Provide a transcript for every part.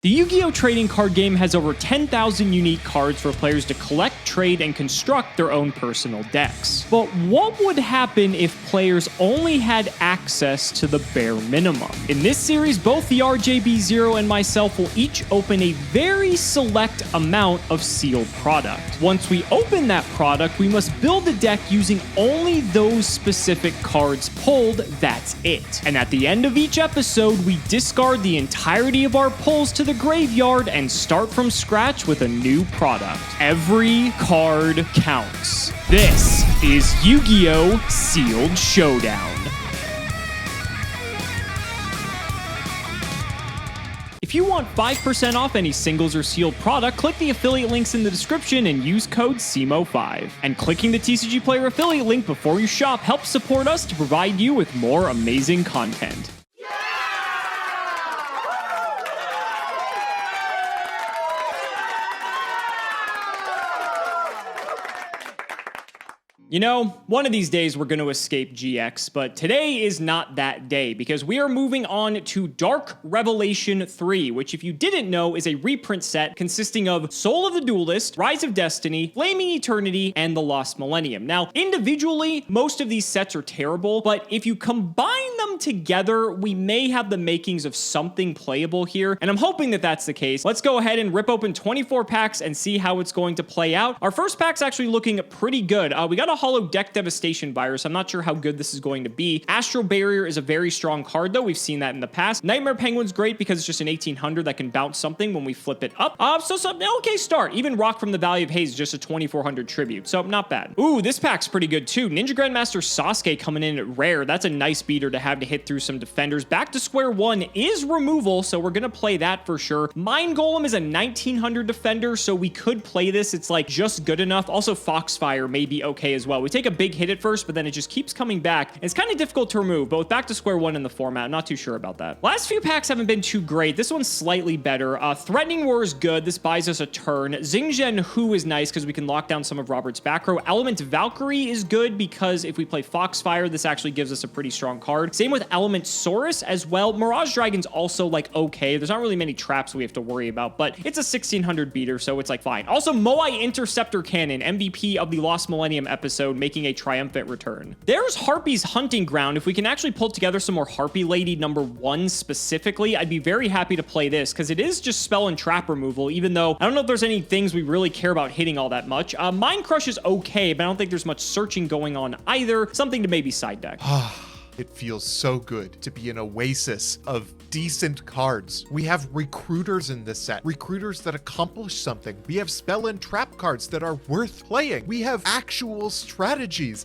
The Yu-Gi-Oh! Trading card game has over 10,000 unique cards for players to collect, trade, and construct their own personal decks. But what would happen if players only had access to the bare minimum? In this series, both TheRJB0 and myself will each open a very select amount of sealed product. Once we open that product, we must build a deck using only those specific cards pulled, that's it. And at the end of each episode, we discard the entirety of our pulls to the graveyard and start from scratch with a new product. Every card counts. This is Yu-Gi-Oh! Sealed Showdown. If you want 5% off any singles or sealed product, click the affiliate links in the description and use code Cimoooooooo5. And clicking the TCG Player affiliate link before you shop helps support us to provide you with more amazing content. You know, one of these days we're going to escape GX, but today is not that day because we are moving on to Dark Revelation 3, which if you didn't know is a reprint set consisting of Soul of the Duelist, Rise of Destiny, Flaming Eternity, and The Lost Millennium. Now, individually, most of these sets are terrible, but if you combine them together, we may have the makings of something playable here, and I'm hoping that that's the case. Let's go ahead and rip open 24 packs and see how it's going to play out. Our first pack's actually looking pretty good. We got a Hollow Deck Devastation Virus. I'm not sure how good this is going to be. Astral Barrier is a very strong card, though. We've seen that in the past. Nightmare Penguin's great because it's just an 1800 that can bounce something when we flip it up. So okay start. Even Rock from the Valley of Haze is just a 2400 tribute, so not bad. Ooh, this pack's pretty good too. Ninja Grandmaster Sasuke coming in at rare. That's a nice beater to have to hit through some defenders. Back to Square One is removal, so we're gonna play that for sure. Mind Golem is a 1900 defender, so we could play this. It's like just good enough. Also, Foxfire may be okay as well. We take a big hit at first, but then it just keeps coming back. It's kind of difficult to remove, but with Back to Square One in the format, I'm not too sure about that. Last few packs haven't been too great. This one's slightly better. Threatening War is good. This buys us a turn. Xingzhen Hu is nice because we can lock down some of Robert's back row. Element Valkyrie is good because if we play Foxfire, this actually gives us a pretty strong card. Same with Element Saurus as well. Mirage Dragon's also like okay. There's not really many traps we have to worry about, but it's a 1600 beater, so it's like fine. Also, Moai Interceptor Cannon, MVP of the Lost Millennium episode, making a triumphant return. There's Harpy's Hunting Ground. If we can actually pull together some more Harpy Lady #1 specifically, I'd be very happy to play this because it is just spell and trap removal, even though I don't know if there's any things we really care about hitting all that much. Mind Crush is okay, but I don't think there's much searching going on either. Something to maybe side deck. It feels so good to be an oasis of decent cards. We have recruiters in this set, recruiters that accomplish something. We have spell and trap cards that are worth playing. We have actual strategies.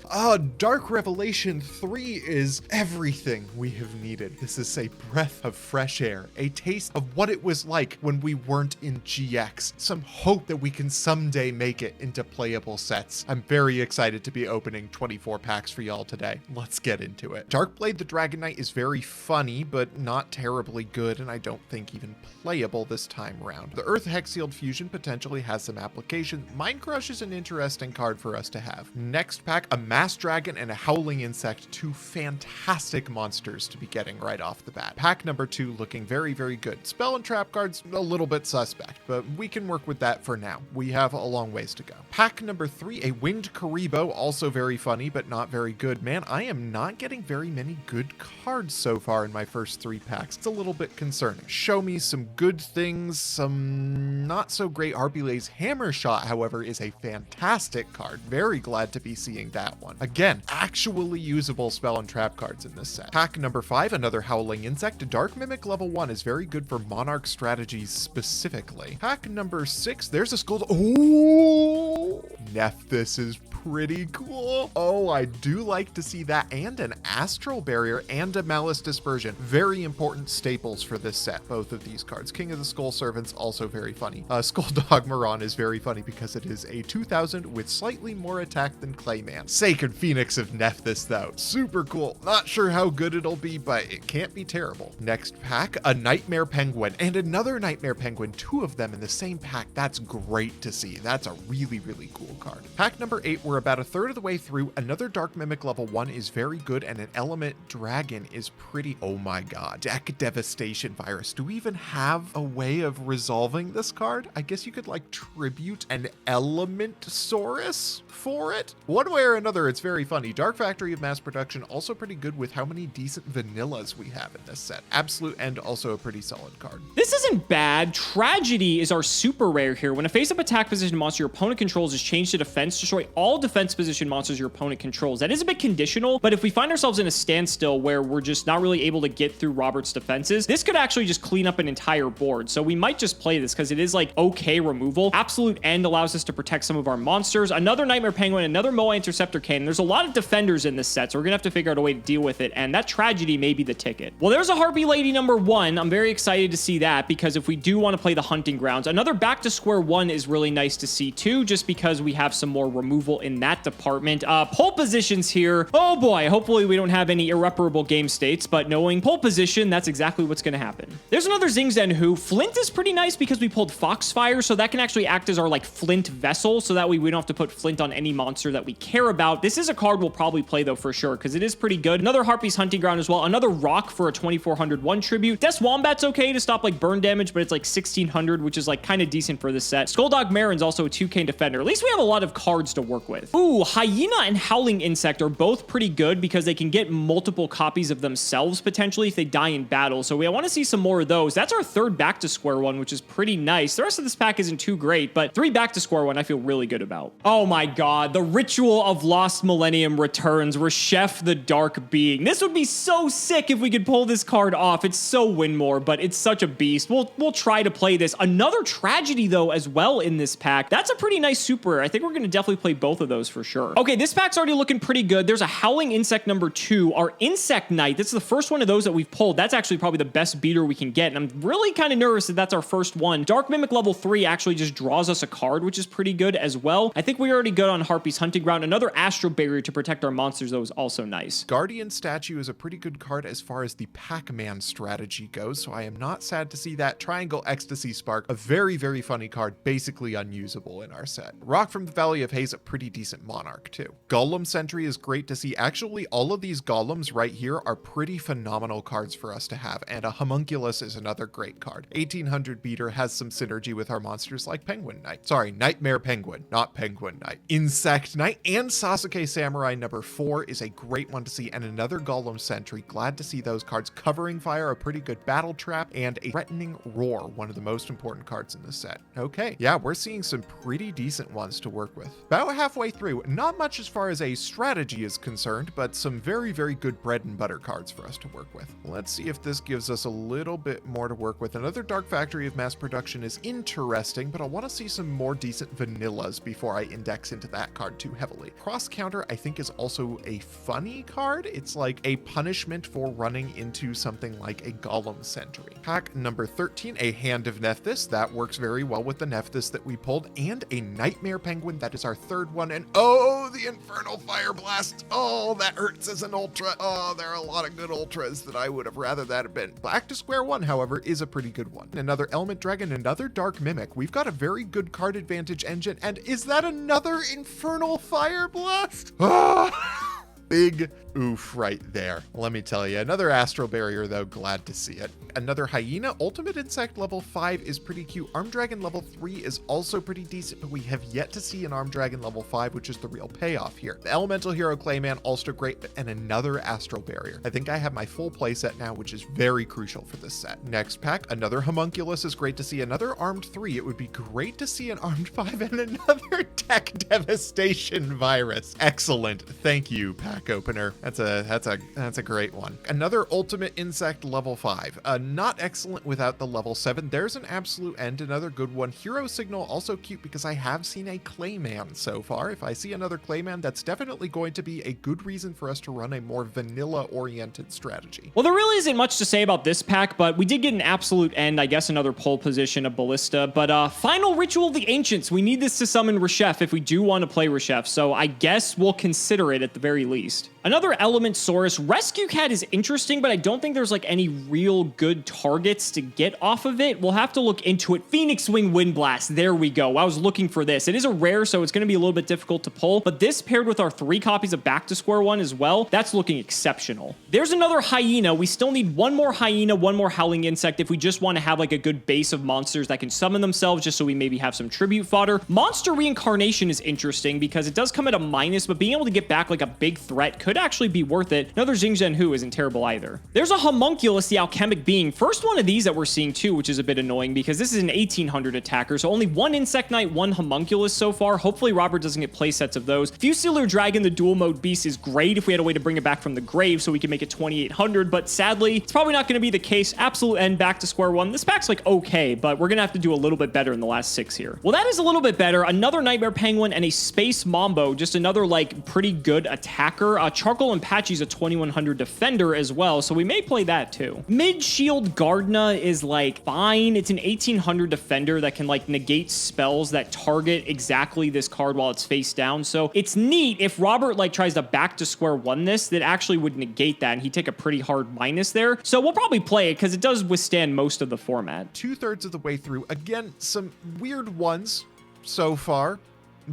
Dark Revelation 3 is everything we have needed. This is a breath of fresh air, a taste of what it was like when we weren't in GX. Some hope that we can someday make it into playable sets. I'm very excited to be opening 24 packs for y'all today. Let's get into it. Darkblade the Dragon Knight is very funny, but not terribly good, and I don't think even playable this time around. The Earth Hex-Sealed Fusion potentially has some application. Mind Crush is an interesting card for us to have. Next pack, a Mass Dragon and a Howling Insect, two fantastic monsters to be getting right off the bat. Pack number 2 looking very, very good. Spell and trap cards, a little bit suspect, but we can work with that for now. We have a long ways to go. Pack number 3, a Winged Karibo, also very funny, but not very good. Man, I am not getting very many good cards so far in my first 3 packs. It's a little bit concerning. Show me some good things, some not so great. Harpy Lay's Hammer Shot, however, is a fantastic card. Very glad to be seeing that one. Again, actually usable spell and trap cards in this set. Pack number 5, another Howling Insect. Dark Mimic level 1 is very good for Monarch strategies specifically. Pack number 6, there's a Skull. Oh, Nephthys is pretty cool. Oh, I do like to see that, and an Astral Barrier and a Malice Dispersion. Very important staples for this set, both of these cards. King of the Skull Servants, also very funny. Skulldog Maran is very funny because it is a 2000 with slightly more attack than Clayman. Sacred Phoenix of Nephthys, though. Super cool. Not sure how good it'll be, but it can't be terrible. Next pack, a Nightmare Penguin and another Nightmare Penguin. 2 of them in the same pack. That's great to see. That's a really, really really cool card. Pack number 8, we're about a third of the way through. Another Dark Mimic level 1 is very good, and an Element Dragon is pretty, oh my god. Deck Devastation Virus. Do we even have a way of resolving this card? I guess you could like tribute an Elementosaurus for it? One way or another, it's very funny. Dark Factory of Mass Production, also pretty good with how many decent vanillas we have in this set. Absolute End, also a pretty solid card. This isn't bad. Tragedy is our super rare here. When a face-up attack position monster your opponent controls is changed to defense, destroy all defense position monsters your opponent controls. That is a bit conditional, but if we find ourselves in a standstill where we're just not really able to get through Robert's defenses, this could actually just clean up an entire board. So we might just play this because it is like okay removal. Absolute End allows us to protect some of our monsters. Another Nightmare Penguin, another Moa Interceptor Cannon. There's a lot of defenders in this set, so we're gonna have to figure out a way to deal with it, and that Tragedy may be the ticket. Well, there's a Harpy Lady number 1. I'm very excited to see that because if we do want to play the Hunting Grounds, another back to square 1 is really nice to see too, just because we have some more removal in that department. Pole positions here. Oh boy, hopefully we don't have any irreparable game states, but knowing pole position, that's exactly what's going to happen. There's another Zing Zen Who. Flint is pretty nice because we pulled Foxfire, so that can actually act as our like Flint vessel, so that way we don't have to put Flint on any monster that we care about. This is a card we'll probably play though for sure, because it is pretty good. Another Harpy's Hunting Ground as well. Another Rock for a 2401 tribute. Death's Wombat's okay to stop like burn damage, but it's like 1600, which is like kind of decent for this set. Skulldog Marin's also a 2K defender. At least we have a lot of cards to work with. Ooh, Hyena and Howling Insect are both pretty good because they can get multiple copies of themselves potentially if they die in battle. So we want to see some more of those. That's our third back to square 1, which is pretty nice. The rest of this pack isn't too great, but 3 back to square 1 I feel really good about. Oh my god, the Ritual of Lost Millennium returns. Reshef the Dark Being. This would be so sick if we could pull this card off. It's so Winmore, but it's such a beast. We'll try to play this. Another Tragedy though as well in this pack. That's a pretty nice super rare. I think we're going to definitely play both of those for sure. Okay, this pack's already looking pretty good. There's a Howling Insect number 2. Our Insect Knight, this is the first one of those that we've pulled. That's actually probably the best beater we can get, and I'm really kind of nervous that that's our first one. Dark Mimic level 3 actually just draws us a card, which is pretty good as well. I think we're already good on Harpy's Hunting Ground. Another Astro Barrier to protect our monsters though is also nice. Guardian Statue is a pretty good card as far as the Pac-Man strategy goes, so I am not sad to see that. Triangle Ecstasy Spark, a very, very funny card, basically unusable in our set. Rock from the Valley of Haze, a pretty decent Monarch too. Golem Sentry is great to see. Actually, all of these Golems right here are pretty phenomenal cards for us to have, and a Homunculus is another great card. 1800 Beater has some synergy with our monsters like Penguin Knight. Sorry, Nightmare Penguin, not Penguin Knight. Insect Knight and Sasuke Samurai number 4 is a great one to see, and another Golem Sentry. Glad to see those cards. Covering Fire, a pretty good battle trap, and a Threatening Roar, one of the most important cards in this set. Okay, yeah, we're seeing some pretty decent ones to work with. About halfway through, not much as far as a strategy is concerned, but some very, very good bread and butter cards for us to work with. Let's see if this gives us a little bit more to work with. Another Dark Factory of Mass Production is interesting, but I want to see some more decent vanillas before I index into that card too heavily. Cross Counter, I think, is also a funny card. It's like a punishment for running into something like a Golem Sentry. Pack number 13, a Hand of Nephthys. That works very well with the Nephthys that we pulled, and a Nightmare Penguin. That is our third one, and oh, the Infernal Fire Blast. Oh, that hurts as an Ultra. Oh, there are a lot of good Ultras that I would have rather that have been. Back to square 1, however, is a pretty good one. Another Element Dragon, another Dark Mimic. We've got a very good card advantage engine, and is that another Infernal Fire Blast? Ah! Big oof right there. Let me tell you. Another Astral Barrier though, glad to see it. Another Hyena. Ultimate Insect level 5 is pretty cute. Armed Dragon level 3 is also pretty decent, but we have yet to see an Armed Dragon level 5, which is the real payoff here. The Elemental Hero Clayman, also great, and another Astral Barrier. I think I have my full playset now, which is very crucial for this set. Next pack, another Homunculus is great to see. Another Armed 3. It would be great to see an Armed 5 and another Deck Devastation Virus. Excellent. Thank you, pack opener. That's a great one. Another Ultimate Insect level 5. Not excellent without the level 7. There's an Absolute End, another good one. Hero Signal, also cute because I have seen a Clayman so far. If I see another Clayman, that's definitely going to be a good reason for us to run a more vanilla-oriented strategy. Well, there really isn't much to say about this pack, but we did get an Absolute End, I guess another pole position, a Ballista, but final Ritual of the Ancients. We need this to summon Reshef if we do want to play Reshef, so I guess we'll consider it at the very least. Another Elementsaurus. Rescue Cat is interesting, but I don't think there's like any real good targets to get off of it. We'll have to look into it. Phoenix Wing Wind Blast. There we go. I was looking for this. It is a rare, so it's going to be a little bit difficult to pull, but this paired with our 3 copies of Back to Square One as well, that's looking exceptional. There's another Hyena. We still need one more Hyena, one more Howling Insect if we just want to have like a good base of monsters that can summon themselves, just so we maybe have some tribute fodder. Monster Reincarnation is interesting because it does come at a minus, but being able to get back like a big threat could actually be worth it. Another Xing Zhen Hu isn't terrible either. There's a Homunculus, the Alchemic Being. First one of these that we're seeing too, which is a bit annoying because this is an 1800 attacker, so only 1 Insect Knight, 1 Homunculus so far. Hopefully Robert doesn't get play sets of those. Fusilier Dragon, the dual mode beast, is great if we had a way to bring it back from the grave so we can make it 2800, but sadly, it's probably not going to be the case. Absolute End, Back to Square One. This pack's like okay, but we're going to have to do a little bit better in the last 6 here. Well, that is a little bit better. Another Nightmare Penguin and a Space Mambo, just another like pretty good attacker. Charcoal Apache's a 2100 defender as well, so we may play that too. Mid-Shield Gardna is like fine. It's an 1800 defender that can like negate spells that target exactly this card while it's face down, so it's neat. If Robert like tries to Back to Square One this, that actually would negate that, and he'd take a pretty hard minus there, so we'll probably play it because it does withstand most of the format. 2/3 of the way through. Again, some weird ones so far,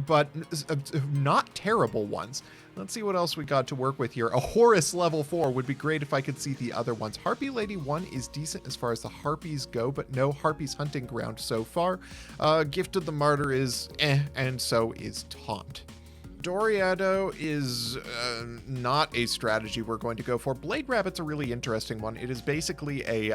but not terrible ones. Let's see what else we got to work with here. A Horus level 4 would be great if I could see the other ones. Harpy Lady 1 is decent as far as the Harpies go, but no Harpies Hunting Ground so far. Gift of the Martyr is and so is Taunt. Doriado is not a strategy we're going to go for. Blade Rabbit's a really interesting one. It is basically a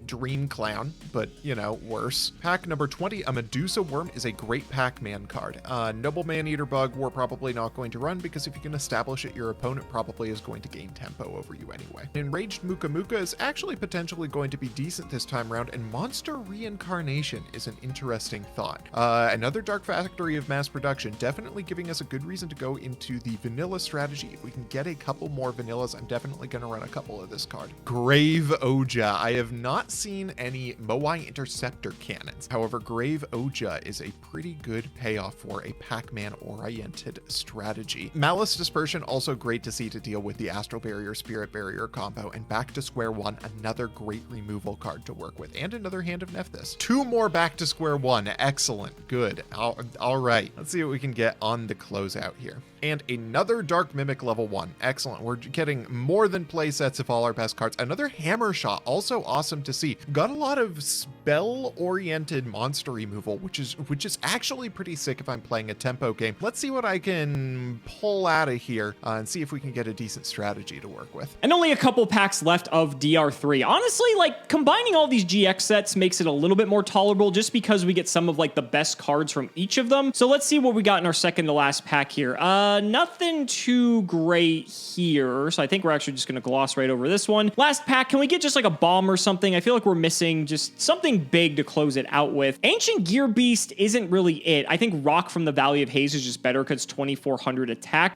Dream Clown, but you know, worse. Pack number 20, a Medusa Worm is a great Pac-Man card. Noble Man-Eater Bug we're probably not going to run because if you can establish it, your opponent probably is going to gain tempo over you anyway. Enraged Muka Muka is actually potentially going to be decent this time around, and Monster Reincarnation is an interesting thought. Another Dark Factory of Mass Production, definitely giving us a good reason to go into the vanilla strategy. If we can get a couple more vanillas, I'm definitely going to run a couple of this card. Grave Oja. I have not seen any Moai Interceptor cannons. However, Grave Oja is a pretty good payoff for a Pac-Man oriented strategy. Malice Dispersion, also great to see to deal with the Astral Barrier, Spirit Barrier combo, and Back to Square One, another great removal card to work with, and another Hand of Nephthys. 2 more Back to Square One. Excellent. Good. All right. Let's see what we can get on the closeout here. And another Dark Mimic level 1. Excellent. We're getting more than play sets of all our best cards. Another Hammer Shot. Also awesome to see. Got a lot of spell-oriented monster removal, which is actually pretty sick if I'm playing a tempo game. Let's see what I can pull out of here and see if we can get a decent strategy to work with. And only a couple packs left of DR3. Honestly, like combining all these GX sets makes it a little bit more tolerable just because we get some of like the best cards from each of them. So let's see what we got in our second to last pack here. Nothing too great here. So I think we're actually just going to gloss right over this one. Last pack, can we get just like a bomb or something? I feel like we're missing just something big to close it out with. Ancient Gear Beast isn't really it. I think Rock from the Valley of Haze is just better because 2400 attack.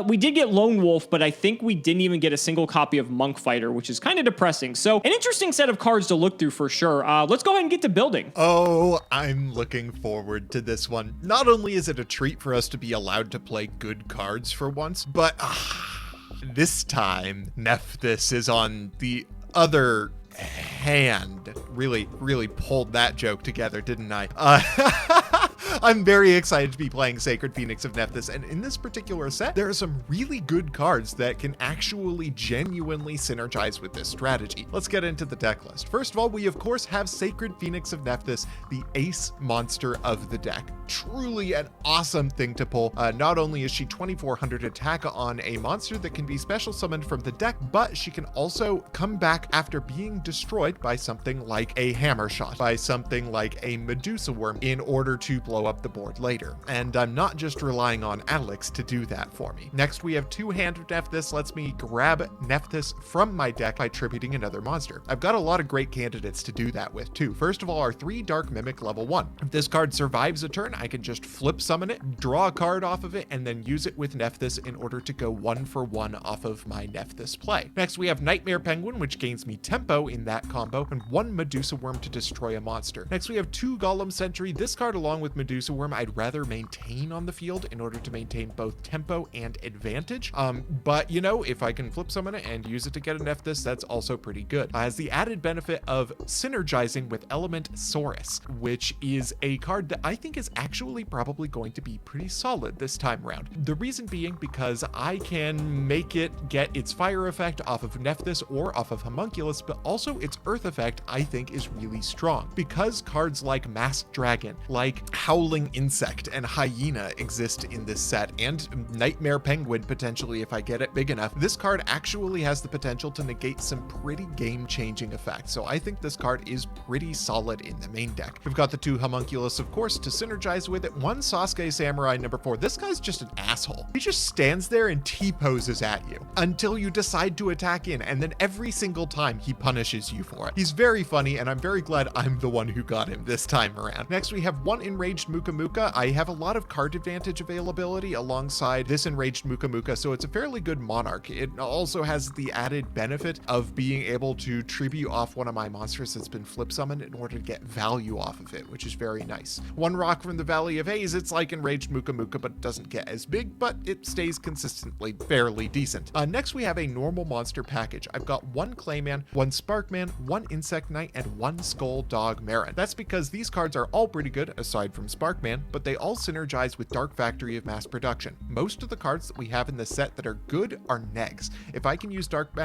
We did get Lone Wolf, but I think we didn't even get a single copy of Monk Fighter, which is kind of depressing. So an interesting set of cards to look through for sure. Let's go ahead and get to building. Oh, I'm looking forward to this one. Not only is it a treat for us to be allowed to play good cards for once, but this time Nephthys is on the other hand. Really pulled that joke together, didn't I? I'm very excited to be playing Sacred Phoenix of Nephthys, and in this particular set, there are some really good cards that can actually genuinely synergize with this strategy. Let's get into the deck list. First of all, we of course have Sacred Phoenix of Nephthys, the ace monster of the deck. Truly an awesome thing to pull. Not only is she 2400 attack on a monster that can be special summoned from the deck, but she can also come back after being destroyed by something like a Hammer Shot, by something like a Medusa Worm, in order to blow up the board later. And I'm not just relying on Alex to do that for me. Next, we have 2 Hand of Nephthys. Lets me grab Nephthys from my deck by tributing another monster. I've got a lot of great candidates to do that with too. First of all, our 3 Dark Mimic level 1. If this card survives a turn, I can just flip summon it, draw a card off of it, and then use it with Nephthys in order to go 1 for 1 off of my Nephthys play. Next, we have Nightmare Penguin, which gains me tempo in that combo, and 1 Medusa Worm to destroy a monster. Next, we have 2 Golem Sentry. This card, along with Medusa Worm I'd rather maintain on the field in order to maintain both tempo and advantage. But you know, if I can flip summon it and use it to get an Nephthys, that's also pretty good. Has the added benefit of synergizing with Element Saurus, which is a card that I think is actually probably going to be pretty solid this time around. The reason being because I can make it get its fire effect off of Nephthys or off of Homunculus, but also its earth effect I think is really strong. Because cards like Masked Dragon, like Howling Insect and Hyena exist in this set, and Nightmare Penguin potentially if I get it big enough, this card actually has the potential to negate some pretty game-changing effects. So I think this card is pretty solid in the main deck. We've got the 2 Homunculus, of course, to synergize with it. 1 Sasuke Samurai number 4. This guy's just an asshole. He just stands there and T-poses at you until you decide to attack in, and then every single time he punishes you for it. He's very funny, and I'm very glad I'm the one who got him this time around. Next, we have 1 Enraged Mukumuka. I have a lot of card advantage availability alongside this Enraged Mukumuka, so it's a fairly good Monarch. It also has the added benefit of being able to tribute off one of my monsters that's been flip summoned in order to get value off of it, which is very nice. 1 Rock from the Valley of Haze. It's like Enraged Mukumuka, but it doesn't get as big, but it stays consistently fairly decent. Next, we have a normal monster package. I've got 1 Clayman, 1 Sparkman, 1 Insect Knight, and 1 Skull Dog Marin. That's because these cards are all pretty good, aside from Sparkman, but they all synergize with Dark Factory of Mass Production. Most of the cards that we have in this set that are good are negs. If I can use Dark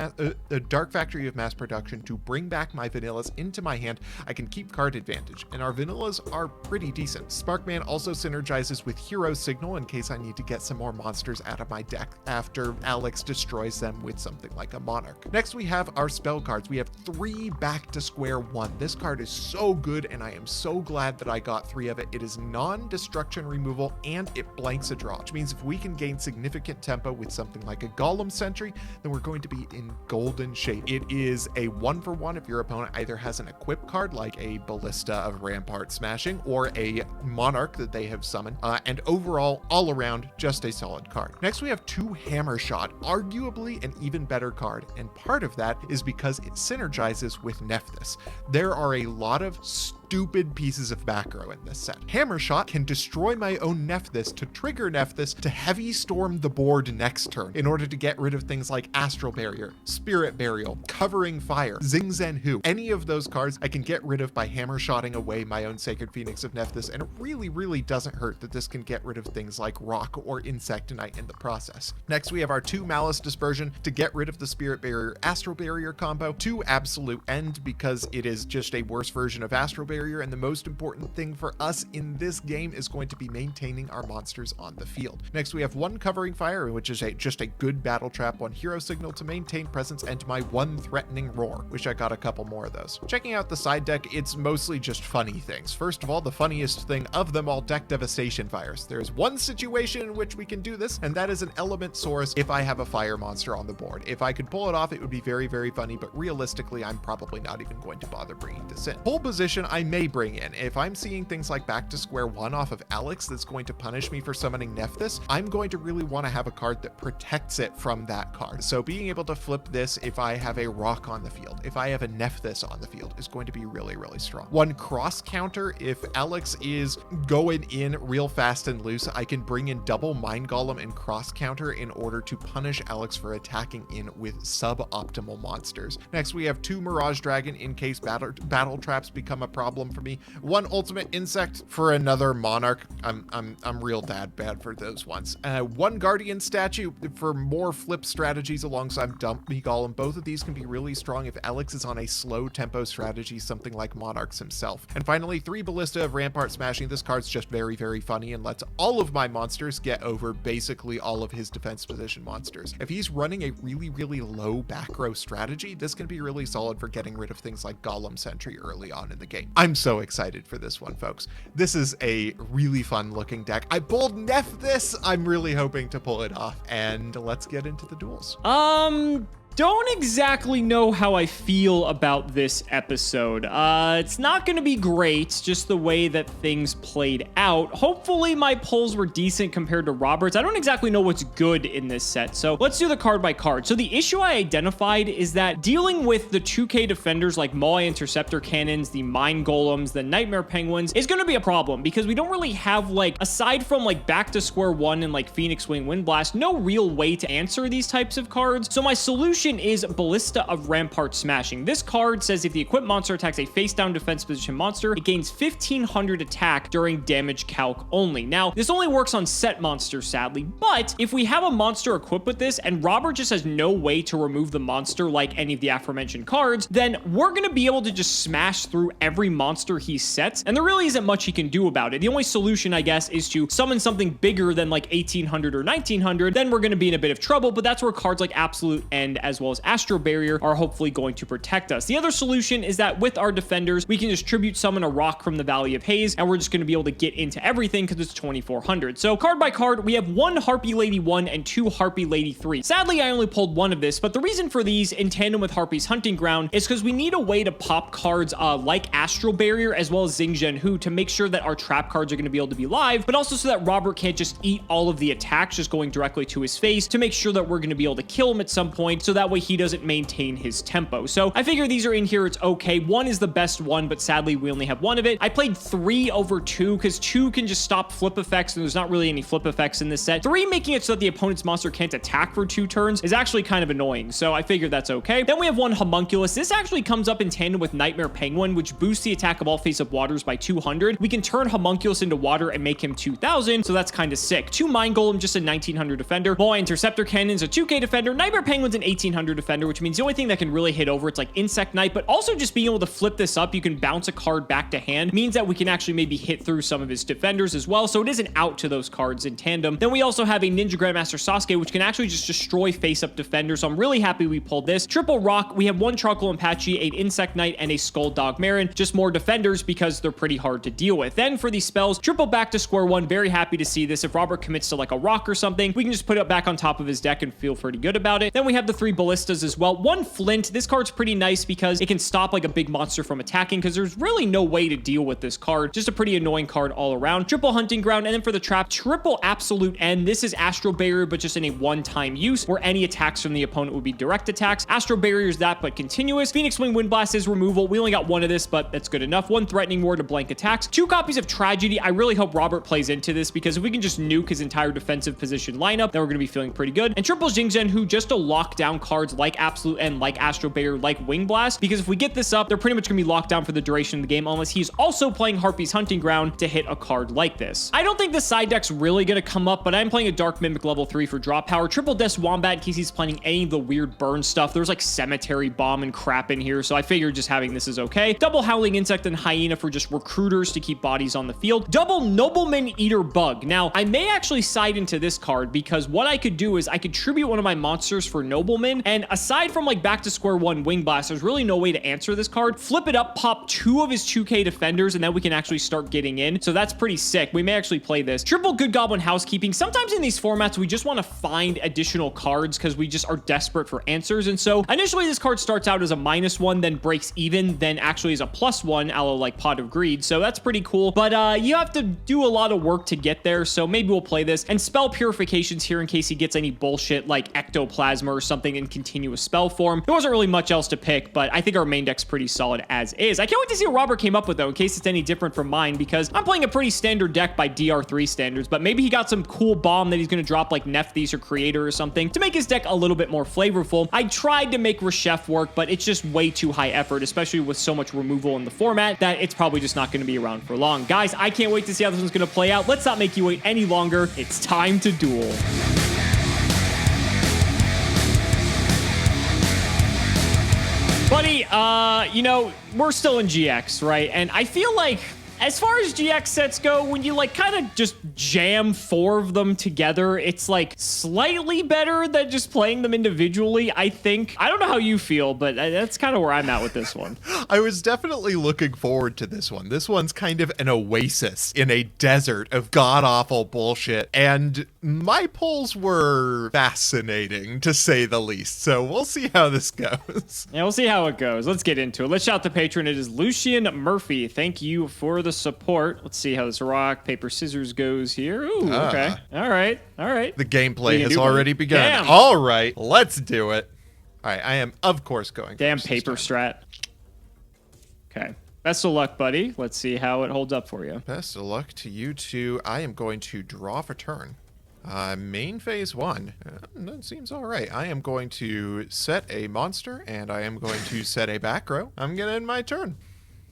Factory of Mass Production to bring back my vanillas into my hand, I can keep card advantage, and our vanillas are pretty decent. Sparkman also synergizes with Hero Signal in case I need to get some more monsters out of my deck after Alex destroys them with something like a Monarch. Next, we have our spell cards. We have 3 back to square 1. This card is so good, and I am so glad that I got 3 of it. It is non-destruction removal, and it blanks a draw, which means if we can gain significant tempo with something like a Golem Sentry, then we're going to be in golden shape. It is a 1-for-1 if your opponent either has an equip card like a Ballista of Rampart Smashing or a Monarch that they have summoned, and overall, all around, just a solid card. Next, we have 2 Hammer Shot, arguably an even better card, and part of that is because it synergizes with Nephthys. There are a lot of stupid pieces of back row in this set. Hammer Shot can destroy my own Nephthys to trigger Nephthys to heavy storm the board next turn in order to get rid of things like Astral Barrier, Spirit Burial, Covering Fire, Zing Zen Hu. Any of those cards I can get rid of by Hammer Shotting away my own Sacred Phoenix of Nephthys, and it really doesn't hurt that this can get rid of things like Rock or Insectinite in the process. Next, we have our 2 Malice Dispersion to get rid of the Spirit Barrier Astral Barrier combo, 2 Absolute End because it is just a worse version of Astral Barrier, and the most important thing for us in this game is going to be maintaining our monsters on the field. Next, we have 1 Covering Fire, which is just a good battle trap, 1 Hero Signal to maintain presence, and my 1 Threatening Roar. Wish I got a couple more of those. Checking out the side deck, it's mostly just funny things. First of all, the funniest thing of them all, Deck Devastation Fires. There's one situation in which we can do this, and that is an Element Source if I have a fire monster on the board. If I could pull it off, it would be very funny, but realistically, I'm probably not even going to bother bringing this in. Pole position, I may bring in. If I'm seeing things like back to square 1 off of Alex that's going to punish me for summoning Nephthys, I'm going to really want to have a card that protects it from that card. So being able to flip this if I have a Rock on the field, if I have a Nephthys on the field, is going to be really strong. 1 Cross Counter, if Alex is going in real fast and loose, I can bring in double Mind Golem and Cross Counter in order to punish Alex for attacking in with suboptimal monsters. Next, we have 2 Mirage Dragon in case battle traps become a problem for me. 1 Ultimate Insect for another Monarch. I'm real bad for those ones. 1 Guardian Statue for more flip strategies alongside Dump Me Golem. Both of these can be really strong if Alex is on a slow tempo strategy, something like Monarchs himself. And finally, 3 Ballista of Rampart Smashing. This card's just very funny and lets all of my monsters get over basically all of his defense position monsters. If he's running a really low back row strategy, this can be really solid for getting rid of things like Golem Sentry early on in the game. I'm so excited for this one, folks. This is a really fun looking deck. I pulled Nephthys. I'm really hoping to pull it off, and let's get into the duels. Don't exactly know how I feel about this episode. It's not going to be great, just the way that things played out. Hopefully my pulls were decent compared to Robert's. I don't exactly know what's good in this set, so let's do the card by card. So the issue I identified is that dealing with the 2K defenders like Moai Interceptor Cannons, the Mine Golems, the Nightmare Penguins is going to be a problem because we don't really have, like, aside from like Back to Square One and like Phoenix Wing Wind Blast, no real way to answer these types of cards. So my solution is Ballista of Rampart Smashing. This card says if the equipped monster attacks a face-down defense position monster, it gains 1500 attack during damage calc only. Now, this only works on set monsters, sadly, but if we have a monster equipped with this and Robert just has no way to remove the monster like any of the aforementioned cards, then we're going to be able to just smash through every monster he sets, and there really isn't much he can do about it. The only solution, I guess, is to summon something bigger than like 1800 or 1900, then we're going to be in a bit of trouble, but that's where cards like Absolute End as well as Astro Barrier are hopefully going to protect us. The other solution is that with our defenders, we can just tribute summon a rock from the Valley of Haze, and we're just going to be able to get into everything because it's 2400. So card by card, we have one Harpy Lady 1 and two Harpy Lady 3. Sadly, I only pulled one of this, but the reason for these in tandem with Harpy's Hunting Ground is because we need a way to pop cards like Astro Barrier as well as Xing Zhen Hu to make sure that our trap cards are going to be able to be live, but also so that Robert can't just eat all of the attacks just going directly to his face, to make sure that we're going to be able to kill him at some point, so that way he doesn't maintain his tempo. So I figure these are in here. It's okay. One is the best one, but sadly we only have one of it. I played 3 over 2 because 2 can just stop flip effects, and there's not really any flip effects in this set. 3 making it so that the opponent's monster can't attack for 2 turns is actually kind of annoying, so I figured that's okay. Then we have one Homunculus. This actually comes up in tandem with Nightmare Penguin, which boosts the attack of all face-up waters by 200. We can turn Homunculus into water and make him 2000, so that's kind of sick. 2 Mine Golem, just a 1900 defender. Moai Interceptor Cannons, a 2K defender. Nightmare Penguin's an 1800 defender, which means the only thing that can really hit over it's like Insect Knight, but also just being able to flip this up, you can bounce a card back to hand, means that we can actually maybe hit through some of his defenders as well, so it is an out to those cards in tandem. Then we also have a Ninja Grandmaster Sasuke, which can actually just destroy face-up defenders, so I'm really happy we pulled this. Triple Rock, we have one Charcoal Apache, a Insect Knight, and a Skull Dog Marin, just more defenders because they're pretty hard to deal with. Then for these spells, triple Back to Square One, very happy to see this. If Robert commits to like a rock or something, we can just put it back on top of his deck and feel pretty good about it. Then we have the 3 Ballistas as well. One Flint, this card's pretty nice because it can stop like a big monster from attacking because there's really no way to deal with this card. Just a pretty annoying card all around. Triple Hunting Ground, and then for the trap, triple Absolute End. This is Astro Barrier, but just in a one-time use where any attacks from the opponent would be direct attacks. Astro Barrier is that, but continuous. Phoenix Wing Wind Blast is removal. We only got one of this, but that's good enough. 1 Threatening Ward to blank attacks. 2 copies of Tragedy. I really hope Robert plays into this because if we can just nuke his entire defensive position lineup, then we're going to be feeling pretty good. And triple Xing Zhen Hu just to lock down cards like Absolute End, like Astro Barrier, like Wing Blast, because if we get this up, they're pretty much going to be locked down for the duration of the game unless he's also playing Harpy's Hunting Ground to hit a card like this. I don't think the side deck's really going to come up, but I'm playing a Dark Mimic level 3 for drop power. Triple Death Wombat in case he's playing any of the weird burn stuff. There's like Cemetery Bomb and crap in here, so I figured just having this is okay. Double Howling Insect and Hyena for just recruiters to keep bodies on the field. Double Nobleman Eater Bug. Now, I may actually side into this card because what I could do is I could tribute one of my monsters for Nobleman, and aside from like Back to Square One Wing Blast, there's really no way to answer this card. Flip it up, pop 2 of his 2K defenders, and then we can actually start getting in. So that's pretty sick. We may actually play this. Triple Good Goblin Housekeeping. Sometimes in these formats, we just want to find additional cards because we just are desperate for answers. And so initially this card starts out as a -1, then breaks even, then actually is a +1, a la like Pot of Greed. So that's pretty cool. But you have to do a lot of work to get there. So maybe we'll play this. And Spell Purifications here in case he gets any bullshit like Ectoplasma or something in continuous spell form. There wasn't really much else to pick, but I think our main deck's pretty solid as is. I can't wait to see what Robert came up with though, in case it's any different from mine, because I'm playing a pretty standard deck by DR3 standards, but maybe he got some cool bomb that he's going to drop like Nephthys or Creator or something to make his deck a little bit more flavorful. I tried to make Reshef work, but it's just way too high effort, especially with so much removal in the format, that it's probably just not going to be around for long. Guys, I can't wait to see how this one's going to play out. Let's not make you wait any longer. It's time to duel. Buddy, you know, we're still in GX, right? And I feel like As far as GX sets go, when you like kind of just jam 4 of them together, it's like slightly better than just playing them individually, I think. I don't know how you feel, but that's kind of where I'm at with this one. I was definitely looking forward to this one. This one's kind of an oasis in a desert of god-awful bullshit, and my polls were fascinating, to say the least, so we'll see how this goes. Yeah, we'll see how it goes. Let's get into it. Let's shout the patron. It is Lucian Murphy. Thank you for the support. Let's see how this rock, paper, scissors goes here. Ooh, okay. All right. All right. The gameplay has already begun. Damn. All right, let's do it. All right, I am, of course, going Damn first paper this time. strat. Okay. Best of luck, buddy. Let's see how it holds up for you. Best of luck to you two. I am going to draw for turn. Main phase 1. That seems all right. I am going to set a monster, and I am going to set a back row. I'm going to end my turn.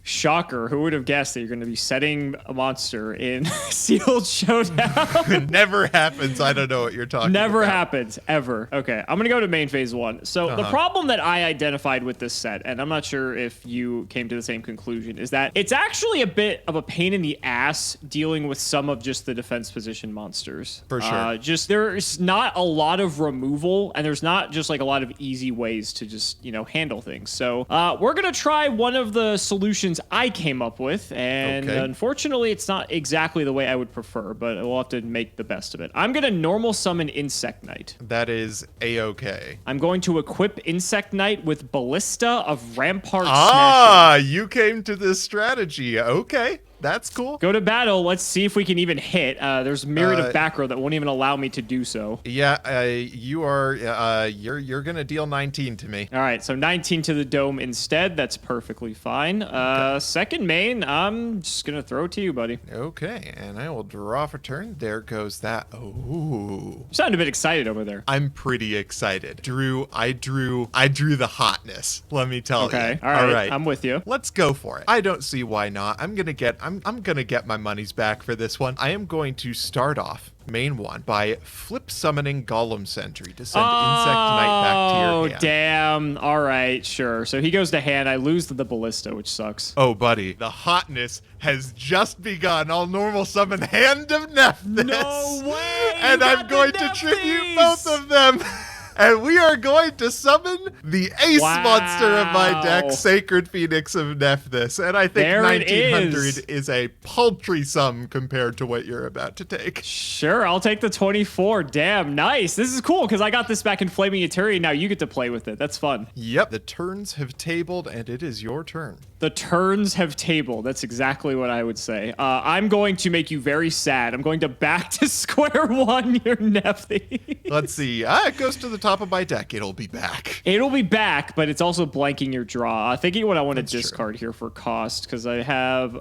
Shocker. Who would have guessed that you're going to be setting a monster in Sealed Showdown? It never happens. I don't know what you're talking about. Never happens, ever. Okay, I'm going to go to main phase 1. So the problem that I identified with this set, and I'm not sure if you came to the same conclusion, is that it's actually a bit of a pain in the ass dealing with some of just the defense position monsters. For sure. Just there's not a lot of removal, and there's not just like a lot of easy ways to just, you know, handle things. So we're going to try one of the solutions I came up with, and unfortunately it's not exactly the way I would prefer, but we'll have to make the best of it. I'm going to normal summon Insect Knight. That is a-okay. I'm going to equip Insect Knight with Ballista of Rampart Smashing. You came to this strategy. Okay. That's cool. Go to battle. Let's see if we can even hit. There's a myriad of back row that won't even allow me to do so. Yeah, you are. You're gonna deal 19 to me. All right, so 19 to the dome instead. That's perfectly fine. Second main, I'm just gonna throw it to you, buddy. Okay, and I will draw for turn. There goes that. Oh, You sound a bit excited over there. I'm pretty excited. I drew the hotness. Let me tell you. Okay, all right. I'm with you. Let's go for it. I don't see why not. I'm gonna get my money's back for this one. I am going to start off main 1 by flip summoning Golem Sentry to send Insect Knight back to your hand. Oh, damn. All right, sure. So he goes to hand. I lose the Ballista, which sucks. Oh, buddy, the hotness has just begun. I'll normal summon Hand of Nephthys. No way! And I'm going to tribute both of them. And we are going to summon the ace monster of my deck, Sacred Phoenix of Nephthys. And I think there 1900 is a paltry sum compared to what you're about to take. Sure, I'll take the 24. Damn, nice. This is cool because I got this back in Flaming Eternity. Now you get to play with it. That's fun. Yep, the turns have tabled, and it is your turn. The turns have tabled. That's exactly what I would say. I'm going to make you very sad. I'm going to back to square one your Nephthys. Let's see. It goes to the top of my deck. It'll be back. It'll be back, but it's also blanking your draw. Thinking what I want to discard here for cost, because I have,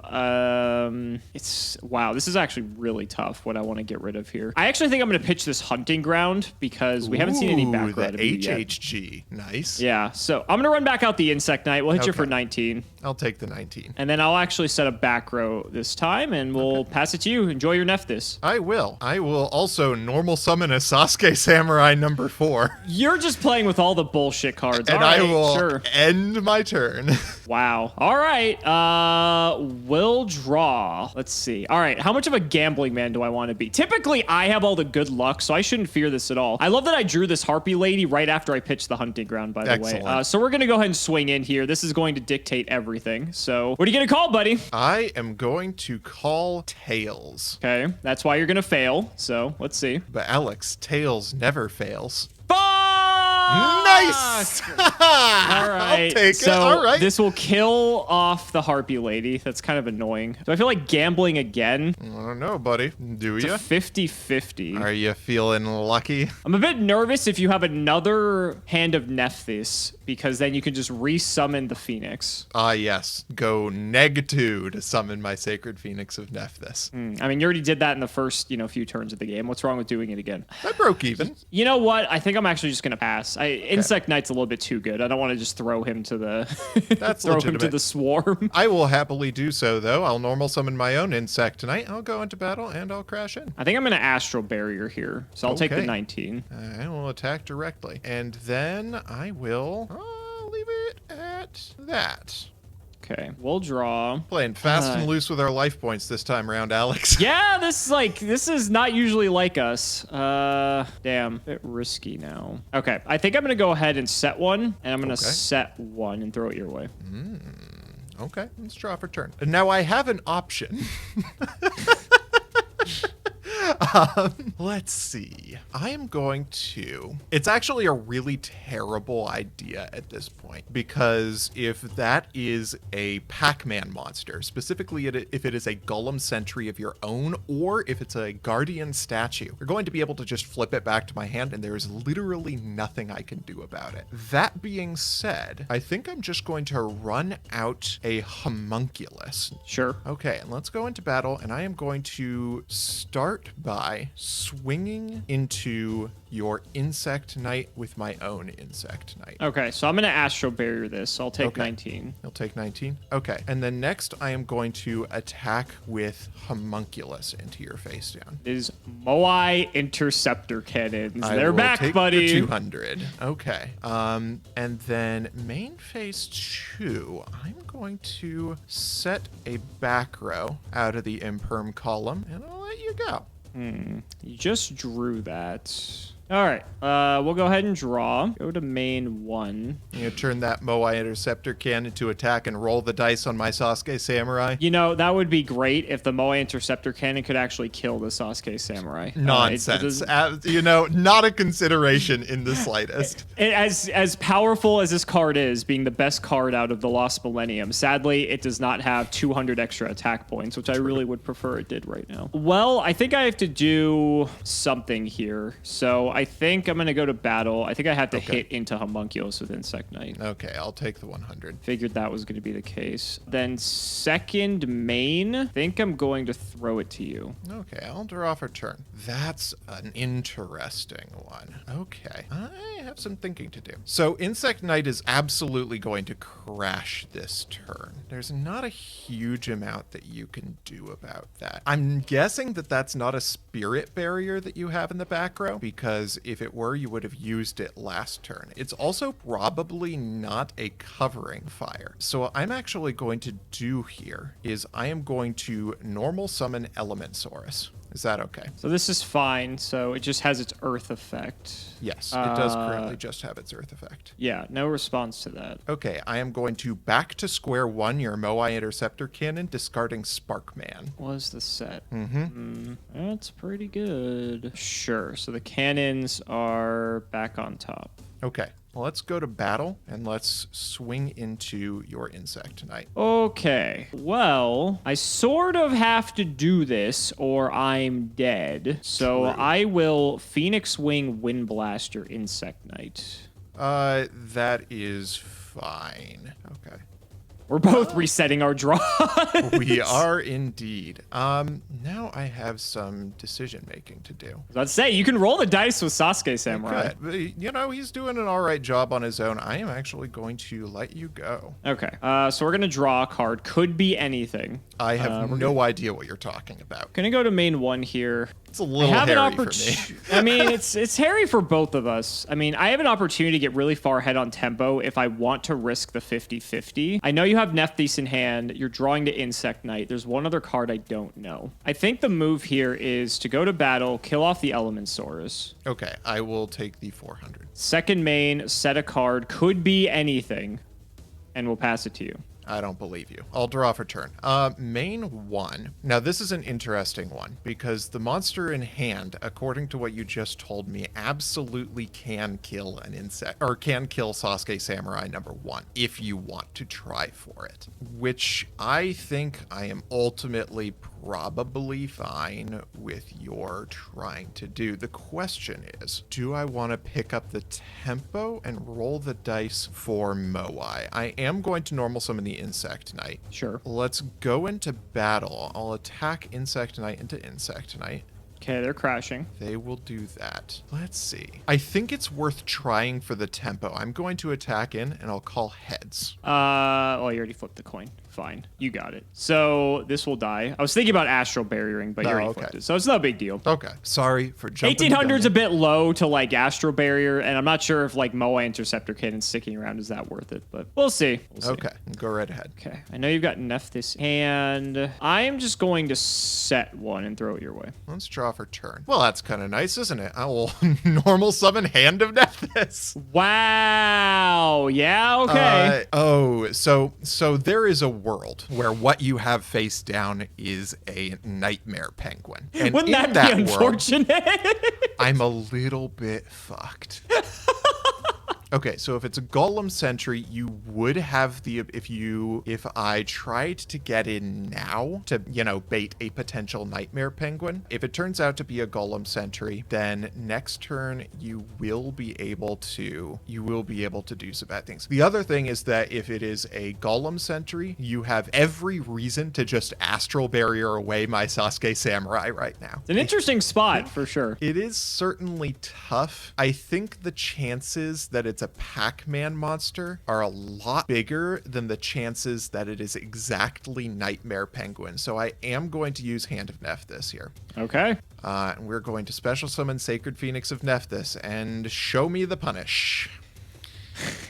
wow, this is actually really tough what I want to get rid of here. I actually think I'm going to pitch this Hunting Ground because we haven't seen any back row the HHG. Nice. Yeah, so I'm going to run back out the Insect Knight. We'll hit you for 19. I'll take the 19. And then I'll actually set a back row this time, and we'll pass it to you. Enjoy your Nephthys. I will. I will also normal summon a Sasuke Samurai number 4. You're just playing with all the bullshit cards. And I will end my turn. Wow. All right. We'll draw. Let's see. All right. How much of a gambling man do I want to be? Typically, I have all the good luck, so I shouldn't fear this at all. I love that I drew this Harpy Lady right after I pitched the Hunting Ground, by the way. So we're going to go ahead and swing in here. This is going to dictate everything. So what are you going to call, buddy? I am going to call Tails. Okay. That's why you're going to fail. So let's see. But Alex, Tails never fails. Nice! All right. I'll take so it. All right. This will kill off the Harpy Lady. That's kind of annoying. Do I feel like gambling again? I don't know, buddy. Do you? 50-50. Are you feeling lucky? I'm a bit nervous if you have another Hand of Nephthys, because then you can just resummon the Phoenix. Yes. Go -2 to summon my Sacred Phoenix of Nephthys. I mean, you already did that in the first, few turns of the game. What's wrong with doing it again? I broke even. You know what? I think I'm actually just going to pass. Insect Knight's a little bit too good. I don't want to just throw him to the That's throw legitimate. him to the swarm. I will happily do so, though. I'll normal summon my own Insect tonight. I'll go into battle, and I'll crash in. I think I'm going to Astral Barrier here, so I'll take the 19. I will attack directly. And then I will leave it at that. Okay, we'll draw. Playing fast and loose with our life points this time around, Alex. Yeah, this is not usually like us. Damn, a bit risky now. Okay, I think I'm gonna go ahead and set one, and I'm gonna set one and throw it your way. Okay, let's draw for turn. And now I have an option. Let's see. I am going to... It's actually a really terrible idea at this point, because if that is a Pac-Man monster, specifically if it is a Golem Sentry of your own, or if it's a Guardian statue, you're going to be able to just flip it back to my hand, and there is literally nothing I can do about it. That being said, I think I'm just going to run out a homunculus. Sure. Okay, and let's go into battle, and I am going to start by swinging into your Insect Knight with my own Insect Knight. Okay, so I'm going to Astro Barrier this. I'll take 19. You'll take 19? Okay, and then next I am going to attack with Homunculus into your face down. It is Moai Interceptor Cannons. They're back, take buddy. The 200. Okay. And then main phase 2, I'm going to set a back row out of the Imperm column, and I'll let you go. You just drew that. All right, we'll go ahead and draw. Go to main 1. You turn that Moai Interceptor Cannon to attack and roll the dice on my Sasuke Samurai. You know, that would be great if the Moai Interceptor Cannon could actually kill the Sasuke Samurai. Nonsense. Not a consideration in the slightest. As powerful as this card is, being the best card out of the Lost Millennium, sadly, it does not have 200 extra attack points, which I really would prefer it did right now. Well, I think I have to do something here. So I think I'm going to go to battle. I think I have to hit into Homunculus with Insect Knight. Okay, I'll take the 100. Figured that was going to be the case. Then second main, I think I'm going to throw it to you. Okay, I'll draw for turn. That's an interesting one. Okay, I have some thinking to do. So Insect Knight is absolutely going to crash this turn. There's not a huge amount that you can do about that. I'm guessing that that's not a spirit barrier that you have in the back row, because if it were, you would have used it last turn. It's also probably not a covering fire. So what I'm actually going to do here is I am going to normal summon Elementsaurus. Is that okay? So this is fine. So it just has its earth effect. Yes, it does currently just have its earth effect. Yeah, no response to that. Okay, I am going to back to square one your Moai Interceptor Cannon, discarding Sparkman. Was the set? That's pretty good. Sure. So the cannons are back on top. Okay. Well, let's go to battle, and let's swing into your Insect Knight. Okay. Well, I sort of have to do this, or I'm dead. So I will Phoenix Wing Wind Blast your Insect Knight. That is fine. Okay. We're both resetting our draws. We are indeed. Now I have some decision making to do. Let's say you can roll the dice with Sasuke Samurai. But, you know, he's doing an all right job on his own. I am actually going to let you go. Okay. So we're gonna draw a card. Could be anything. I have no idea what you're talking about. Gonna go to main 1 here. It's a little hairy for me. I mean, it's hairy for both of us. I mean, I have an opportunity to get really far ahead on tempo if I want to risk the 50-50. I know you have Nephthys in hand. You're drawing to Insect Knight. There's one other card I don't know. I think the move here is to go to battle, kill off the Elementsaurus. Okay, I will take the 400. Second main, set a card. Could be anything. And we'll pass it to you. I don't believe you. I'll draw for turn. Main 1. Now, this is an interesting one, because the monster in hand, according to what you just told me, absolutely can kill an insect, or can kill Sasuke Samurai number 1, if you want to try for it. Which I think I am ultimately probably fine with your trying to do. The question is, do I want to pick up the tempo and roll the dice for Moai? I am going to normal summon the Insect Knight. Sure. Let's go into battle. I'll attack Insect Knight into Insect Knight. Okay, they're crashing. They will do that. Let's see. I think it's worth trying for the tempo. I'm going to attack in, and I'll call heads. Oh, you already flipped the coin. Fine. You got it. So this will die. I was thinking about astral barriering, but you already flipped it. So it's not a big deal. Okay. Sorry for jumping. 1800's a bit low to like astral barrier, and I'm not sure if like MOA interceptor cannon sticking around is that worth it, but we'll see. Okay. Go right ahead. Okay. I know you've got Nephthys, and I am just going to set one and throw it your way. Let's draw for turn. Well, that's kind of nice, isn't it? I will normal summon Hand of Nephthys. Wow. Yeah. Okay. So there is a world where what you have face down is a nightmare penguin. And Wouldn't that be unfortunate? I'm a little bit fucked. Okay, so if it's a Golem Sentry, you would have the, if I tried to get in now to, bait a potential Nightmare Penguin, if it turns out to be a Golem Sentry, then next turn you will be able to do some bad things. The other thing is that if it is a Golem Sentry, you have every reason to just Astral Barrier away my Sasuke Samurai right now. It's an interesting spot for sure. It is certainly tough. I think the chances that it's a Pac-Man monster are a lot bigger than the chances that it is exactly Nightmare Penguin. So I am going to use Hand of Nephthys here. Okay. And we're going to special summon Sacred Phoenix of Nephthys and show me the punish.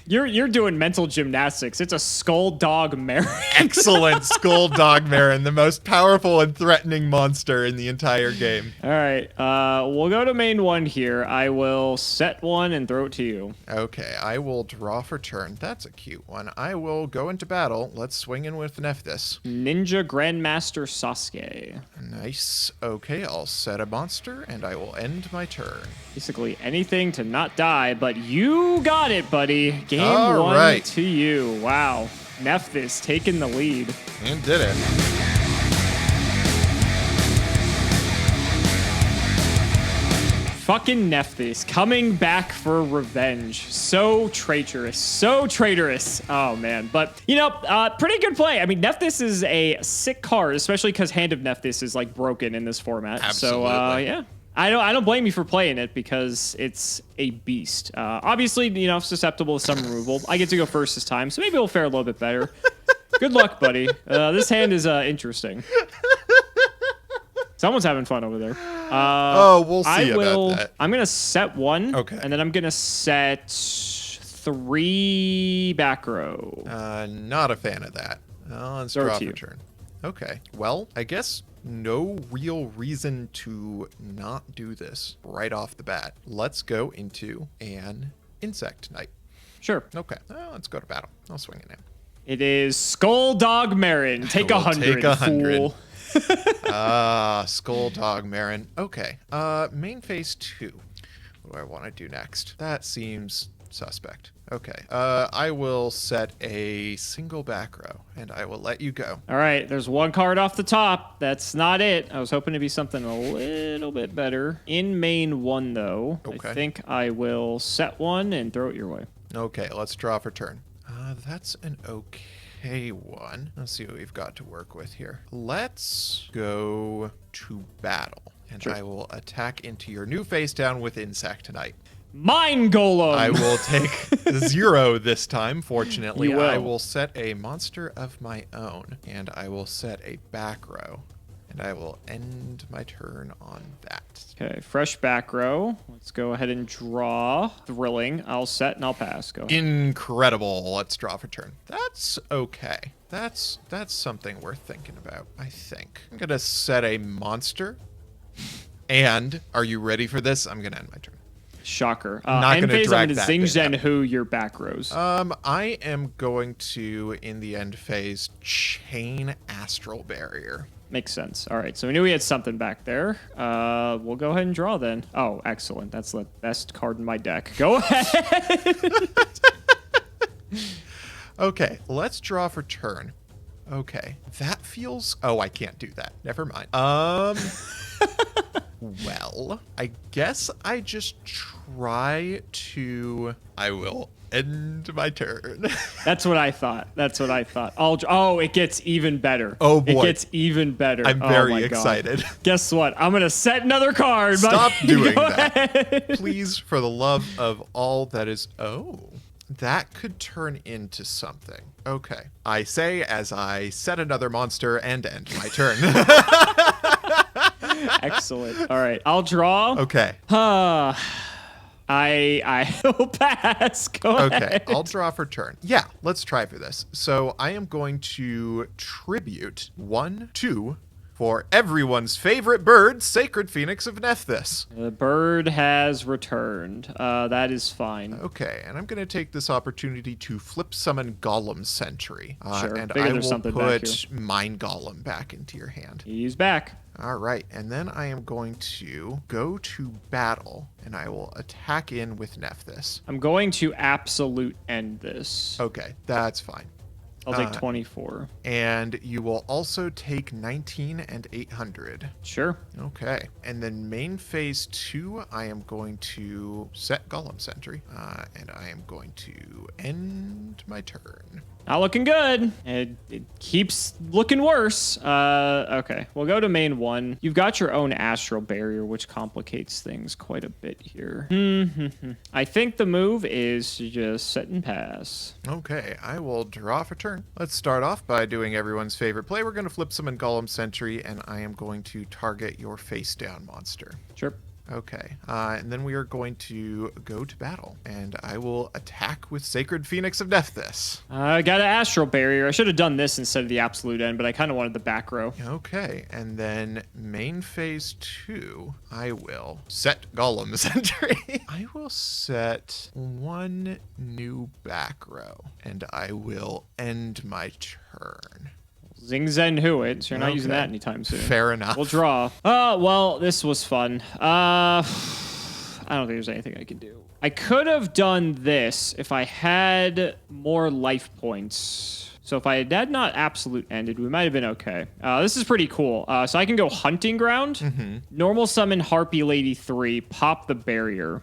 You're doing mental gymnastics. It's a Skull Dog Marin. Excellent Skull Dog Marin, the most powerful and threatening monster in the entire game. All right, we'll go to main one here. I will set one and throw it to you. Okay, I will draw for turn. That's a cute one. I will go into battle. Let's swing in with Nephthys. Ninja Grandmaster Sasuke. Nice. Okay, I'll set a monster and I will end my turn. Basically anything to not die, but you got it, buddy. Game All one right. to you. Wow. Nephthys taking the lead. And did it. Fucking Nephthys coming back for revenge. So traitorous. So traitorous. Oh, man. But, pretty good play. I mean, Nephthys is a sick card, especially because Hand of Nephthys is, like, broken in this format. Absolutely. So, yeah. I don't blame you for playing it because it's a beast. Obviously, susceptible to some removal. I get to go first this time, so maybe it'll fare a little bit better. Good luck, buddy. This hand is interesting. Someone's having fun over there. We'll see about that. I'm going to set one. Okay. And then I'm going to set 3 back row. Not a fan of that. Let's draw for turn. Okay. Well, I guess no real reason to not do this right off the bat. Let's go into an Insect Knight. Sure. Okay. Let's go to battle. I'll swing it now. It is Skull Dog Marin. Take 100, take 100. fool. Skull Dog Marin. Okay. Main phase 2. What do I want to do next? That seems suspect. Okay. I will set a single back row, and I will let you go. All right. There's one card off the top. That's not it. I was hoping to be something a little bit better. In main 1, though, okay. I think I will set one and throw it your way. Okay. Let's draw for turn. That's an okay one. Let's see what we've got to work with here. Let's go to battle, and Sure. I will attack into your new face down with Insect Knight. Mine Golem! I will take 0 this time, fortunately. You will. I will set a monster of my own, and I will set a back row, and I will end my turn on that. Okay, fresh back row. Let's go ahead and draw. Thrilling. I'll set and I'll pass. Go ahead. Incredible. Let's draw for turn. That's okay. That's something worth thinking about, I think. I'm going to set a monster, and are you ready for this? I'm going to end my turn. Shocker. Not End gonna phase, I'm drag going to that Zing bit Zhen out. Hu your back rows. I am going to, in the end phase, chain Astral Barrier. Makes sense. All right, so we knew we had something back there. We'll go ahead and draw then. Oh, excellent. That's the best card in my deck. Go ahead. Okay, let's draw for turn. Okay, that feels... Oh, I can't do that. Never mind. Well, I guess I just try to... I will end my turn. That's what I thought. Oh, it gets even better. Oh, boy. It gets even better. I'm Oh very my God. excited. Guess what? I'm going to set another card. Stop doing Go that. ahead. Please, for the love of all that is... Oh, that could turn into something. Okay. I say as I set another monster and end my turn. Excellent. All right. I'll draw. Okay. I will pass. Go Okay, ahead. I'll draw for turn. Yeah, let's try for this. So I am going to tribute 1, 2 for everyone's favorite bird, Sacred Phoenix of Nephthys. The bird has returned. That is fine. Okay, and I'm going to take this opportunity to flip summon Golem Sentry. Sure, And figured I there's will something back put Mine Golem back into your hand. He's back. All right, and then I am going to go to battle, and I will attack in with Nephthys. I'm going to absolute end this. Okay, that's fine. I'll take 24. And you will also take 19 and 800. Sure. Okay. And then main phase 2, I am going to set Golem Sentry. And I am going to end my turn. Not looking good. It keeps looking worse. Okay, we'll go to main 1. You've got your own astral barrier, which complicates things quite a bit here. I think the move is to just set and pass. Okay, I will draw for turn. Let's start off by doing everyone's favorite play. We're going to flip summon Golem Sentry, and I am going to target your face down monster. Sure. Okay, and then we are going to go to battle, and I will attack with Sacred Phoenix of Nephthys. I got an astral barrier. I should have done this instead of the absolute end, but I kind of wanted the back row. Okay, and then main phase 2, I will set Golem Sentry. I will set 1 new back row, and I will end my turn. Zing Zen Who it, so you're not Okay. using that anytime soon. Fair enough. We'll draw. Well, this was fun. I don't think there's anything I can do. I could have done this if I had more life points. So if I had not absolute ended, we might have been okay. This is pretty cool. So I can go Hunting Ground, normal summon Harpy Lady 3, pop the barrier.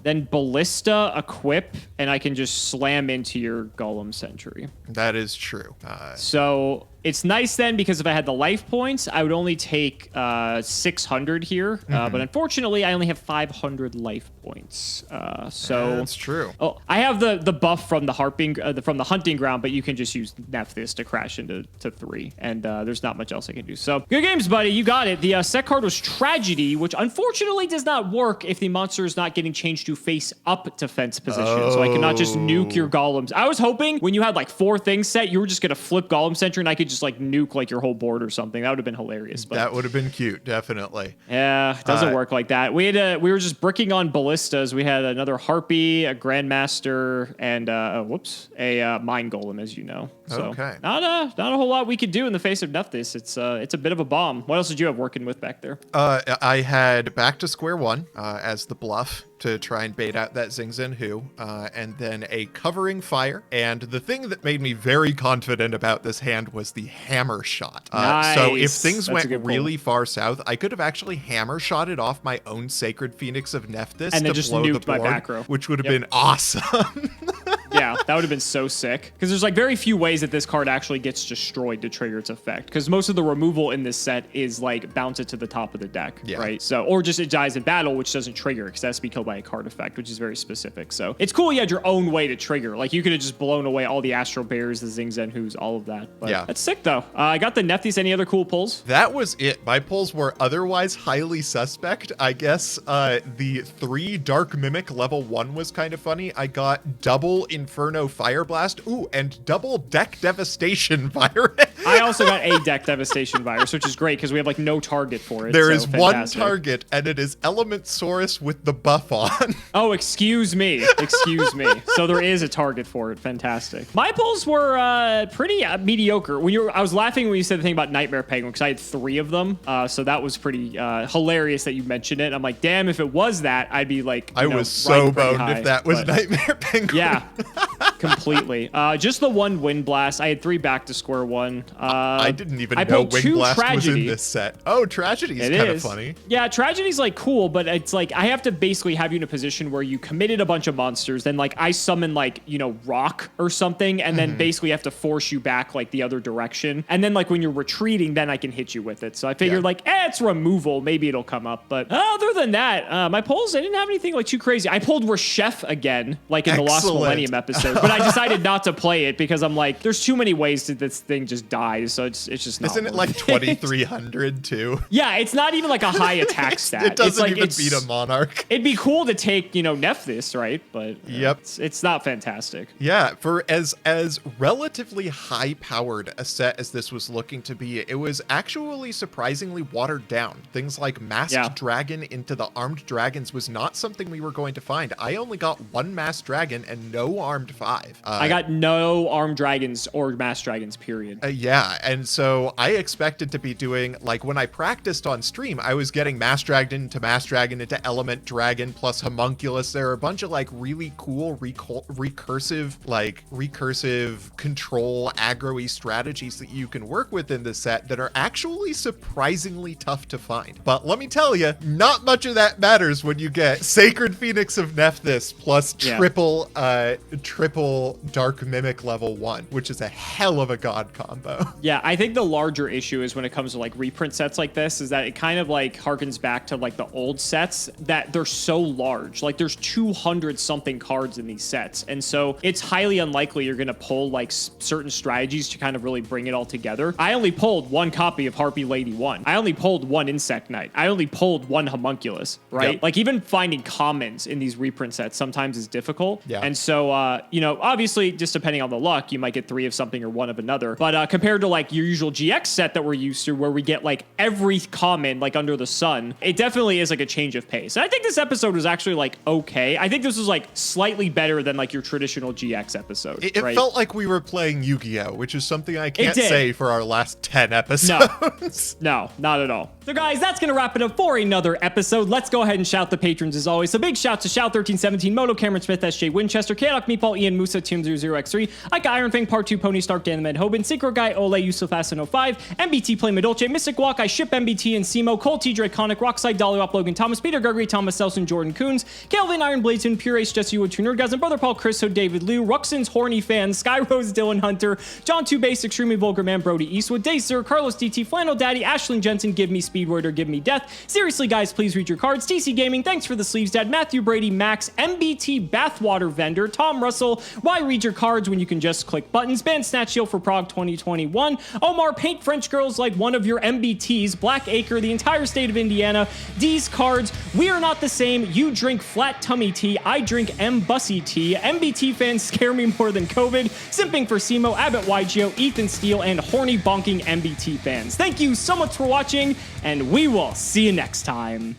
Then Ballista equip, and I can just slam into your Golem Sentry. That is true. So it's nice then, because if I had the life points, I would only take 600 here. But unfortunately, I only have 500 life points. So That's true. Oh, I have the buff from the from the Hunting Ground, but you can just use Nephthys to crash into 3, and there's not much else I can do. So good games, buddy. You got it. The set card was Tragedy, which unfortunately does not work if the monster is not getting changed to face up defense position. So I cannot just nuke your golems. I was hoping when you had like 4 things set, you were just gonna flip Golem Sentry, and I could just like nuke like your whole board or something. That would have been hilarious. But That would have been cute, definitely. yeah, it doesn't work like that. We were just bricking on ballistas. We had another Harpy, a Grandmaster, and a Mine Golem, as you know. So Okay. not a whole lot we could do in the face of Nephthys. It's a bit of a bomb. What else did you have working with back there? I had back to square 1 as the bluff to try and bait out that Zing Zen Who, and then a Covering Fire. And the thing that made me very confident about this hand was the Hammer Shot. So if Nice. things That's a went good pull. really far south, I could have actually Hammer Shotted off my own Sacred Phoenix of Nephthys And then to just blow the nuked my board, back row. which would have Yep. been awesome. Yeah, that would have been so sick. Because there's like very few ways that this card actually gets destroyed to trigger its effect. Because most of the removal in this set is like bounce it to the top of the deck, Yeah. right? So, or just it dies in battle, which doesn't trigger because it has to be killed by a card effect, which is very specific. So it's cool you had your own way to trigger. Like you could have just blown away all the Astral Bears, the Zing Zen Who's, all of that. But Yeah. that's sick though. I got the Nephthys. Any other cool pulls? That was it. My pulls were otherwise highly suspect. I guess the 3 Dark Mimic level 1 was kind of funny. I got double Inferno Fire Blast. Ooh, and double Deck Devastation Virus. I also got a Deck Devastation Virus, which is great because we have like no target for it. There so is one fantastic. target, and it is Elementsaurus with the buff on. Oh, excuse me. Excuse me. So there is a target for it. Fantastic. My pulls were pretty mediocre. I was laughing when you said the thing about Nightmare Penguin because I had 3 of them. So that was pretty hilarious that you mentioned it. I'm like, damn, if it was that, I'd be like, I was so boned high, if that was but- Nightmare Penguin. Yeah, completely. Just the 1 Wind Blast. I had 3 back to square 1. I didn't even I know pulled Wing 2 Blast was in Tragedy. this set. Oh, Tragedy's It kind of is funny. Yeah, Tragedy's like cool, but it's like I have to basically have you in a position where you committed a bunch of monsters, then like I summon like, you know, Rock or something, and then basically have to force you back like the other direction. And then like when you're retreating, then I can hit you with it. So I figured like, it's removal. Maybe it'll come up. But other than that, my polls, I didn't have anything like too crazy. I pulled Reshef again, like in the Lost Millennium episode, but I decided not to play it because I'm like, there's too many ways that this thing just dies. So it's just not. Isn't it like 2300 too? Yeah, it's not even like a high attack stat. It doesn't like, even beat a Monarch. It'd be cool to take, you know, Nephthys, right? But yep, it's not fantastic. Yeah, for as relatively high powered a set as this was looking to be, it was actually surprisingly watered down. Things like Masked Dragon into the Armed Dragons was not something we were going to find. I only got 1 Masked Dragon and no Armed 5. I got no Armed Dragons or Masked Dragons, period. Yeah, and so I expected to be doing, like when I practiced on stream, I was getting Masked Dragon into Element Dragon plus Homunculus. There are a bunch of like really cool recursive control aggro-y strategies that you can work with in this set that are actually surprisingly tough to find. But let me tell you, not much of that matters when you get Sacred Phoenix of Nephthys plus triple Dark Mimic level 1, which is a hell of a god combo. Yeah, I think the larger issue is when it comes to like reprint sets like this is that it kind of like harkens back to like the old sets that they're so large. Like there's 200 something cards in these sets. And so it's highly unlikely you're going to pull like certain strategies to kind of really bring it all together. I only pulled 1 copy of Harpy Lady 1. I only pulled 1 Insect Knight. I only pulled 1 Homunculus, right? Yep. Like even finding commons in these reprint sets sometimes is difficult. Yeah. And so, you know, obviously just depending on the luck, you might get 3 of something or 1 of another. But compared to like your usual GX set that we're used to where we get like every common like under the sun, it definitely is like a change of pace. And I think this episode was actually like okay. I think this was like slightly better than like your traditional GX episode. It felt like we were playing Yu-Gi-Oh, which is something I can't say for our last 10 episodes. No, not at all. So guys, that's going to wrap it up for another episode. Let's go ahead and shout the patrons as always. So big shout to Shout1317, Moto, Cameron Smith, SJ Winchester, Kadok, Meatball, Ian, Musa, Toom00x3, Ika, Iron Fang, Part 2, Pony Stark, Dan the Med, Hoban, Synchro Guy, Ole, Yusuf Asin 05, MBT, Play Madolce, Mystic Walk, I Ship MBT and Simo, Cole T, Draconic, Rockside, Dolly Up, Logan Thomas, Peter Gregory, Thomas Selson, Jordan Coons, Kelvin, Iron Blazon, Pure Ace, Jesse Wood, Two Nerdgasm, Brother Paul, Chris, Ho, David Liu, Ruxin's Horny Fan, Skyrose, Dylan Hunter, John 2 Base, Extremely Vulgar Man, Brody Eastwood, Dacer, Carlos DT, Flannel Daddy, Ashlyn Jensen, Give Me Speedroider, Give Me Death. Seriously, guys, please read your cards. TC Gaming, thanks for the sleeves, Dad. Matthew Brady, Max, MBT Bathwater Vendor, Tom Russell, Why Read Your Cards When You Can Just Click Buttons, Band Snatch Shield for Prague 2021, Omar, Paint French Girls Like One of Your MBTs, Black Acre, the entire state of Indiana, D's Cards, We Are Not the Same, You Drink Flat Tummy Tea, I Drink M Bussy Tea, MBT Fans Scare Me More Than COVID, Simping for Simo, Abbott YGO, Ethan Steele, and Horny Bonking MBT Fans. Thank you so much for watching, and we will see you next time.